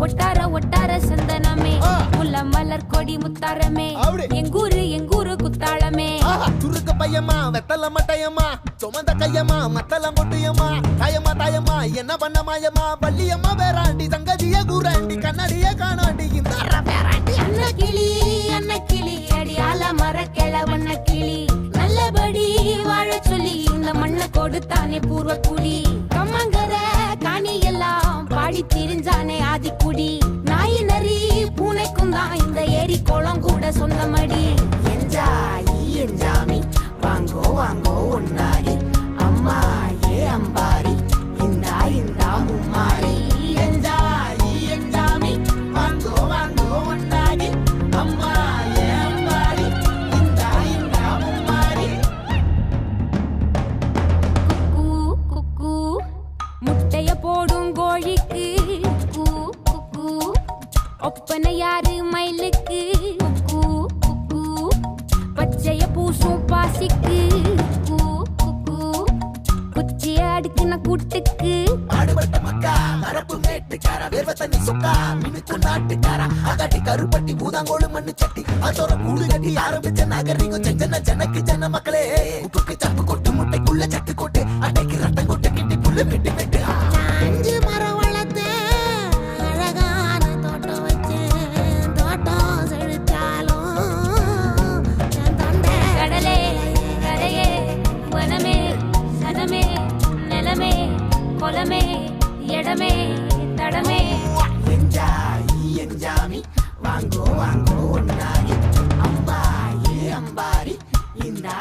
ஒட்டார ஒட்டார சந்தனமே முல்ல மலர் கொடி முத்தாரமே எங்கூரு குத்தாளமே சுருக்க பையமா வெத்தல மட்டையம்மா சுமந்த கையம்மா மத்தல மொட்டையம்மா தாயம்மா என்ன பண்ண மாயம்மா பள்ளியம்மா வேறாண்டி சங்கதிய கூறாண்டி கண்ணடிய காணாண்டி இந்த அண்ண கிளி அடியால மர கிளவண்ண கிளி நல்லபடி வாழ சொல்லி இந்த மண்ணை கொடுத்தானே பூர்வ குடி கம்மங்கர காணி எல்லாம் பாடி திரிஞ்சானே ஆதிக்குடி நாய் நரி பூனைக்கும் தான் இந்த ஏரி குளம் கூட சொந்தமடி என்ஜாமி வாங்கோ வாங்கோ ஒன்னாரி அம்மா ஏ அம்பாரி இந்தா மும்மாரி என்ஜாமி வாங்கோ வாங்கோ ஒன்னாரி அம்மா ஏ அம்பாரி இந்தா மும்மாரி குக்கு முட்டைய போடும் கோழிக்கு குக்கு ஒப்பனை யாரு மயிலுக்கு குக்கு பச்சைய பூசும் பாசிக்கு குச்சிய அடுக்குன கூட்டுக்கு ஆடுபட்ட மக்கா மரப்பு மேட்டுக்கார வேர்வ தண்ணி சொக்கா மினுக்கு நாட்டுக்காரா அகாட்டி கருப்பட்டி பூதாங்கோடு மண்ணு சட்டி அதோட கூடு கட்டி ஆரம்பிச்ச நாகரிகம் செஞ்சன ஜனக்கு ஜன மக்களே உப்புக்கு சப்பு கொட்டு முட்டைக்குள்ள சட்டு கொட்டு அட்டைக்கு ரத்தம் கொட்டு கிட்டி புல்லு வெட்டி வெட்டு அஞ்சு மரம் வளர்த்து அழகான தோட்டம் வச்சு தோட்டம் செழிச்சாலும் கடலே கரையே வனமே சனமே நிலமே கொலமே இடமே தடமே என்ஜாமி வாங்கோ வாங்கோ ஒன்னாரி அம்பா ஏ அம்பாரி இந்தா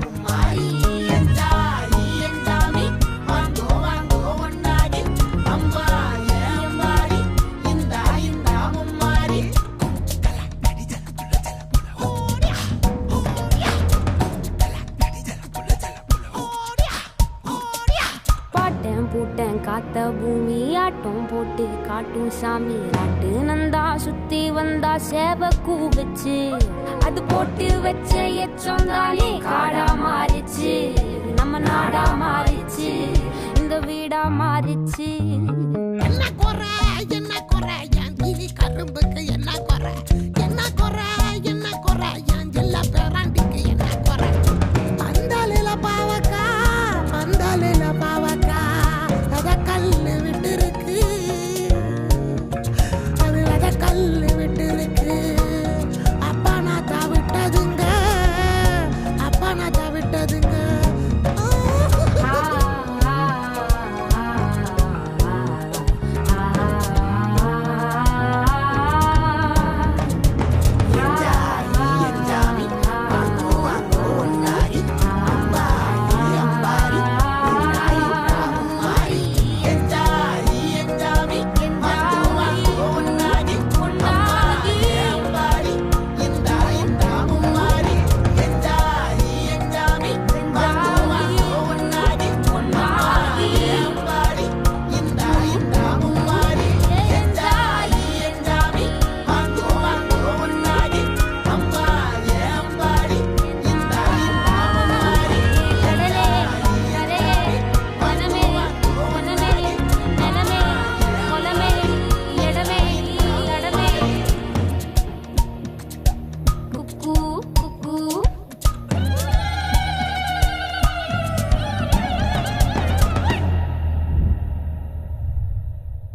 மும்மாரி என்ஜாமி வாங்கோ வாங்கோ ஒன்னாரி அம்பா ஏ அம்பாரி இந்தா மும்மாரி பாட்டன் பூட்டன் காத்த பூமி ஆட்டம் போட்டு காட்டும் சாமி ராட்டு நந்தா சுத்தி வந்தா சேவ கூவச்சு அது போட்டு வச்ச எச்சம் தானே காடா மாறிச்சு நம்ம நாடா மாறிச்சு இந்த வீடா மாறிச்சு